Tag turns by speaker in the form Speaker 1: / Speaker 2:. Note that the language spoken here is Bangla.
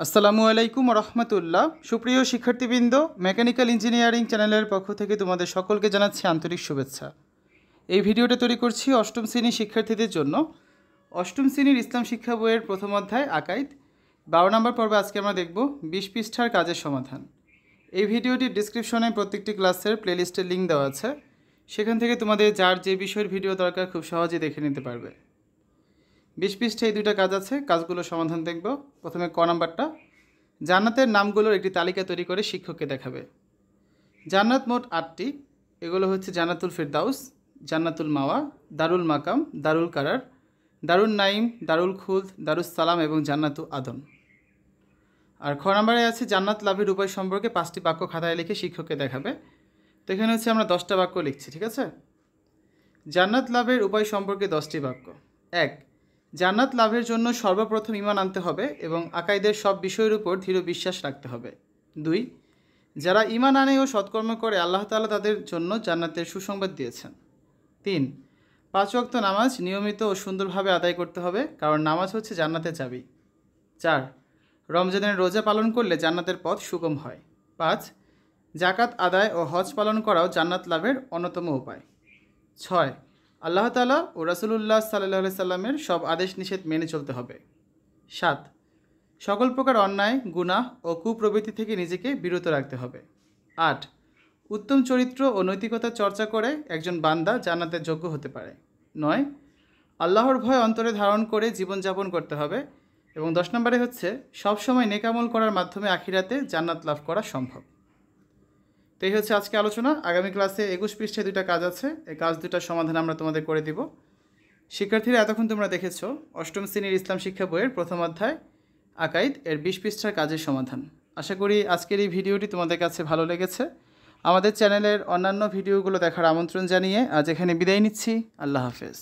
Speaker 1: আসসালামু আলাইকুম রহমতুল্লাহ। সুপ্রিয় শিক্ষার্থীবৃন্দ, মেকানিক্যাল ইঞ্জিনিয়ারিং চ্যানেলের পক্ষ থেকে তোমাদের সকলকে জানাচ্ছি আন্তরিক শুভেচ্ছা। এই ভিডিওটা তৈরি করছি অষ্টম শ্রেণীর শিক্ষার্থীদের জন্য। অষ্টম শ্রেণীর ইসলাম শিক্ষা বইয়ের প্রথম অধ্যায় আকাইদ 12 নম্বর পর্বে আজকে আমরা দেখব 20 পৃষ্ঠার কাজের সমাধান। এই ভিডিওটির ডিসক্রিপশনে প্রত্যেকটি ক্লাসের প্লেলিস্টের লিঙ্ক দেওয়া আছে, সেখান থেকে তোমাদের যার যে বিষয়ের ভিডিও দরকার খুব সহজেই দেখে নিতে পারবে। 20 পৃষ্ঠায় এই দুইটা কাজ আছে, কাজগুলো সমাধান দেখব। প্রথমে ক নাম্বারটা, জান্নাতের নামগুলোর একটি তালিকা তৈরি করে শিক্ষককে দেখাবে। জান্নাত মোট 8টি। এগুলো হচ্ছে জান্নাতুল ফিরদাউস, জান্নাতুল মাওয়া, দারুল মাকাম, দারুল কারার, দারুল নাইম, দারুল খুলদ, দারুস সালাম এবং জান্নাতু আদন। আর খ নাম্বারে আছে জান্নাত লাভের উপায় সম্পর্কে 5টি বাক্য খাতায় লিখে শিক্ষককে দেখাবে। তো এখানে হচ্ছে আমরা 10টা বাক্য লিখছি, ঠিক আছে। জান্নাত লাভের উপায় সম্পর্কে 10টি বাক্য। 1, জান্নাত লাভের জন্য সর্বপ্রথম ঈমান আনতে হবে এবং আকাইদের সব বিষয়ের উপর দৃঢ় বিশ্বাস রাখতে হবে। 2, যারা ঈমান আনে ও সৎকর্ম করে আল্লাহ তাআলা তাদের জন্য জান্নাতের সুসংবাদ দিয়েছেন। 3, 5 ওয়াক্ত নামাজ নিয়মিত ও সুন্দরভাবে আদায় করতে হবে, কারণ নামাজ হচ্ছে জান্নাতের চাবি। 4, রমজানের রোজা পালন করলে জান্নাতের পথ সুগম হয়। 5, জাকাত আদায় ও হজ পালন করাও জান্নাত লাভের অন্যতম উপায়। 6, আল্লাহ তাআলা ও রাসূলুল্লাহ সাল্লাল্লাহু আলাইহি সাল্লামের সব আদেশ নিষেধ মেনে চলতে হবে। 7, সকল প্রকার অন্যায়, গুনাহ ও কুপ্রবৃত্তি থেকে নিজেকে বিরত রাখতে হবে। 8, উত্তম চরিত্র ও নৈতিকতার চর্চা করে একজন বান্দা জান্নাতের যোগ্য হতে পারে। 9, আল্লাহর ভয় অন্তরে ধারণ করে জীবনযাপন করতে হবে। এবং 10 নম্বরে হচ্ছে সবসময় নেক আমল করার মাধ্যমে আখিরাতে জান্নাত লাভ করা সম্ভব। তো এই হচ্ছে আজকে আলোচনা। আগামী ক্লাসে 21 পৃষ্ঠায় দুইটা কাজ আছে, এই কাজ দুটার সমাধান আমরা তোমাদের করে দিব। শিক্ষার্থীরা, এতক্ষণ তোমরা দেখেছো অষ্টম শ্রেণীর ইসলাম শিক্ষা বইয়ের প্রথম অধ্যায় আকাইদ এর 20 পৃষ্ঠার কাজের সমাধান। আশা করি আজকের এই ভিডিওটি তোমাদের কাছে ভালো লেগেছে। আমাদের চ্যানেলের অন্যান্য ভিডিওগুলো দেখার আমন্ত্রণ জানিয়ে আজ এখানে বিদায় নিচ্ছি। আল্লাহ হাফেজ।